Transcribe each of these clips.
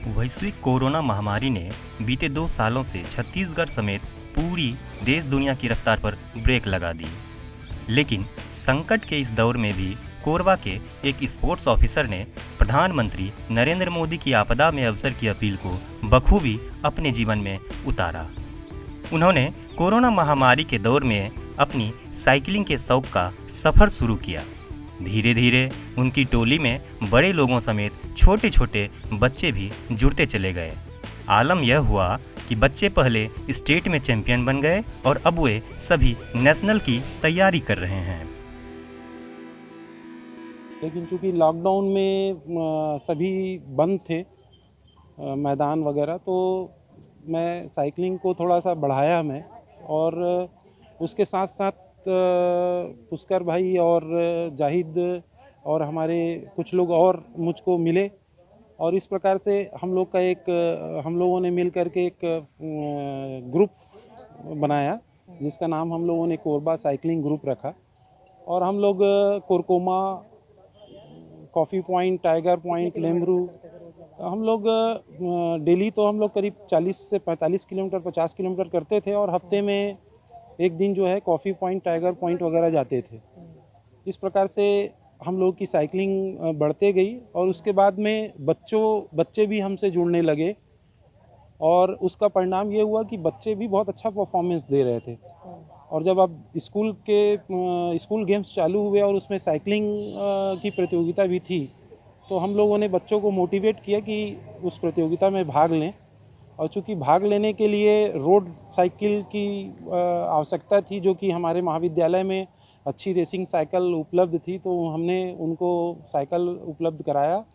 वैश्विक कोरोना महामारी ने बीते 2 सालों से छत्तीसगढ़ समेत पूरी देश दुनिया की रफ्तार पर ब्रेक लगा दी। लेकिन संकट के इस दौर में भी कोरबा के एक स्पोर्ट्स ऑफिसर ने प्रधानमंत्री नरेंद्र मोदी की आपदा में अवसर की अपील को बखूबी अपने जीवन में उतारा। उन्होंने कोरोना महामारी के दौर में अपनी साइकिलिंग के शौक का सफ़र शुरू किया। धीरे धीरे उनकी टोली में बड़े लोगों समेत छोटे छोटे बच्चे भी जुड़ते चले गए। आलम यह हुआ कि बच्चे पहले स्टेट में चैंपियन बन गए और अब वे सभी नेशनल की तैयारी कर रहे हैं। लेकिन चूँकि लॉकडाउन में सभी बंद थे मैदान वगैरह, तो मैं साइकिलिंग को थोड़ा सा बढ़ाया मैं, और उसके साथ साथ पुष्कर भाई और जाहिद और हमारे कुछ लोग और मुझको मिले, और इस प्रकार से हम लोगों ने मिल करके एक ग्रुप बनाया जिसका नाम हम लोगों ने कोरबा साइकिलिंग ग्रुप रखा। और हम लोग Korkoma, coffee point, tiger point, Lemru, हम लोग डेली तो हम लोग करीब 40 से 45 किलोमीटर 50 किलोमीटर करते थे, और हफ्ते में एक दिन जो है कॉफ़ी पॉइंट, टाइगर पॉइंट वगैरह जाते थे। इस प्रकार से हम लोग की साइकिलिंग बढ़ते गई, और उसके बाद में बच्चे भी हमसे जुड़ने लगे, और उसका परिणाम ये हुआ कि बच्चे भी बहुत अच्छा परफॉर्मेंस दे रहे थे। और जब अब स्कूल गेम्स चालू हुए और उसमें साइकिलिंग की प्रतियोगिता भी थी, तो हम लोगों ने बच्चों को मोटिवेट किया कि उस प्रतियोगिता में भाग लें। और चूँकि भाग लेने के लिए रोड साइकिल की आवश्यकता थी, जो कि हमारे महाविद्यालय में अच्छी रेसिंग साइकिल उपलब्ध थी, तो हमने उनको साइकिल उपलब्ध कराया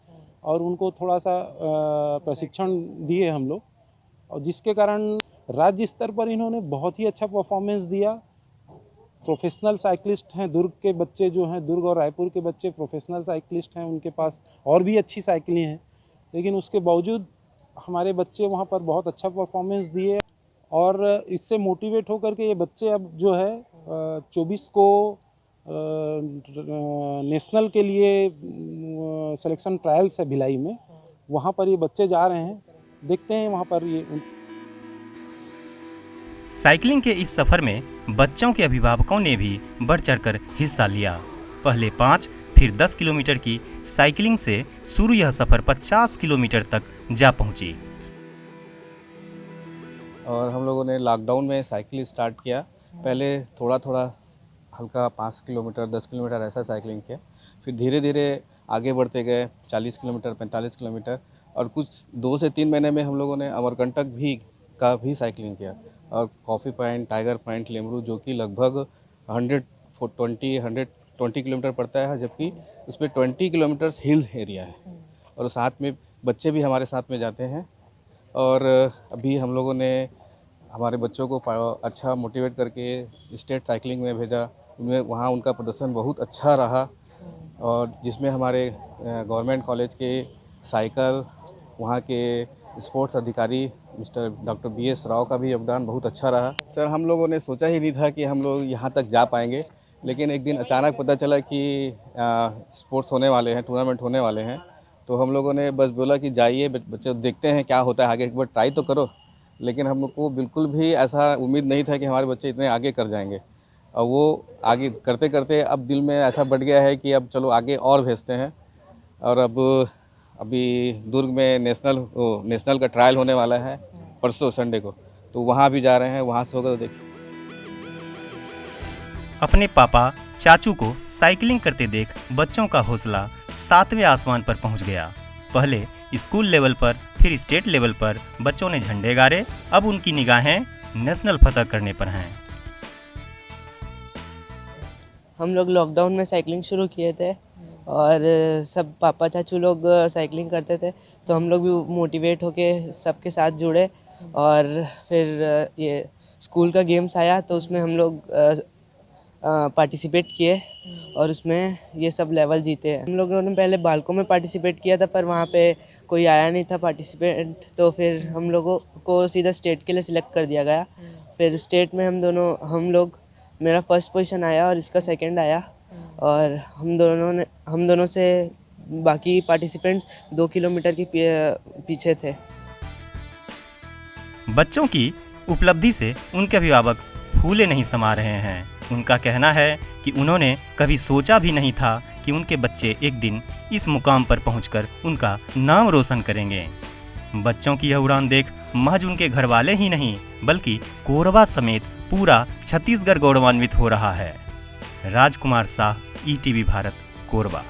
और उनको थोड़ा सा प्रशिक्षण दिए हम लोग, और जिसके कारण राज्य स्तर पर इन्होंने बहुत ही अच्छा परफॉर्मेंस दिया। प्रोफेशनल साइकिलिस्ट हैं दुर्ग के बच्चे, जो हैं दुर्ग और रायपुर के बच्चे प्रोफेशनल साइकिलिस्ट हैं, उनके पास और भी अच्छी साइकिलें हैं, लेकिन उसके बावजूद हमारे बच्चे वहाँ पर बहुत अच्छा परफॉर्मेंस दिए। और इससे मोटिवेट होकर के ये बच्चे अब जो है 24 को नेशनल के लिए सिलेक्शन ट्रायल्स है भिलाई में, वहाँ पर ये बच्चे जा रहे हैं। देखते हैं वहाँ पर ये। साइकिलिंग के इस सफर में बच्चों के अभिभावकों ने भी बढ़ चढ़कर हिस्सा लिया। पहले 5 फिर 10 किलोमीटर की साइकिलिंग से शुरू यह सफर 50 किलोमीटर तक जा पहुंची। और हम लोगों ने लॉकडाउन में साइकिल स्टार्ट किया। पहले थोड़ा थोड़ा हल्का 5 किलोमीटर 10 किलोमीटर ऐसा साइकिलिंग किया, फिर धीरे धीरे आगे बढ़ते गए 40 किलोमीटर 45 किलोमीटर, और कुछ 2 से 3 महीने में हम लोगों ने अमरकंटक का भी साइकिलिंग किया। और coffee point, tiger point, Lemru, जो कि लगभग 120 किलोमीटर पड़ता है, जबकि उसमें 20 किलोमीटर्स हिल एरिया है, और साथ में बच्चे भी हमारे साथ में जाते हैं। और अभी हम लोगों ने हमारे बच्चों को अच्छा मोटिवेट करके स्टेट साइकिलिंग में भेजा। उनमें वहाँ उनका प्रदर्शन बहुत अच्छा रहा, और जिसमें हमारे गवर्नमेंट कॉलेज के साइकिल, वहाँ के स्पोर्ट्स अधिकारी मिस्टर डॉक्टर BS राव का भी योगदान बहुत अच्छा रहा। सर, हम लोगों ने सोचा ही नहीं था कि हम लोग यहाँ तक जा पाएंगे, लेकिन एक दिन अचानक पता चला कि स्पोर्ट्स होने वाले हैं, टूर्नामेंट होने वाले हैं, तो हम लोगों ने बस बोला कि जाइए बच्चे, देखते हैं क्या होता है आगे, एक बार ट्राई तो करो। लेकिन हमको बिल्कुल भी ऐसा उम्मीद नहीं था कि हमारे बच्चे इतने आगे कर जाएंगे, और वो आगे करते करते अब दिल में ऐसा बढ़ गया है कि अब चलो आगे और भेजते हैं। और अब अभी दुर्ग में नेशनल का ट्रायल होने वाला है परसों संडे को, तो वहाँ भी जा रहे हैं, वहाँ से होगा तो देखिए। अपने पापा चाचू को साइकिलिंग करते देख बच्चों का हौसला 7वें आसमान पर पहुंच गया। पहले स्कूल लेवल पर फिर स्टेट लेवल पर बच्चों ने झंडे गाड़े। अब उनकी निगाहें नेशनल फतह करने पर हैं। हम लोग लॉकडाउन में साइकिलिंग शुरू किए थे, और सब पापा चाचू लोग साइकिलिंग करते थे, तो हम लोग भी मोटिवेट होके सबके साथ जुड़े। और फिर ये स्कूल का गेम्स आया, तो उसमें हम लोग पार्टिसिपेट किए, और उसमें ये सब लेवल जीते हैं। हम लोगों ने पहले बालकों में पार्टिसिपेट किया था, पर वहाँ पे कोई आया नहीं था पार्टिसिपेंट, तो फिर हम लोगों को सीधा स्टेट के लिए सिलेक्ट कर दिया गया। फिर स्टेट में हम लोग मेरा फर्स्ट पोजीशन आया और इसका सेकंड आया, और हम दोनों से बाकी पार्टिसिपेंट्स 2 किलोमीटर के पीछे थे। बच्चों की उपलब्धि से उनके अभिभावक फूले नहीं समा रहे हैं। उनका कहना है कि उन्होंने कभी सोचा भी नहीं था कि उनके बच्चे एक दिन इस मुकाम पर पहुंचकर उनका नाम रोशन करेंगे। बच्चों की यह उड़ान देख महज उनके घर वाले ही नहीं बल्कि कोरबा समेत पूरा छत्तीसगढ़ गौरवान्वित हो रहा है। राजकुमार शाह, ETV भारत, कोरबा।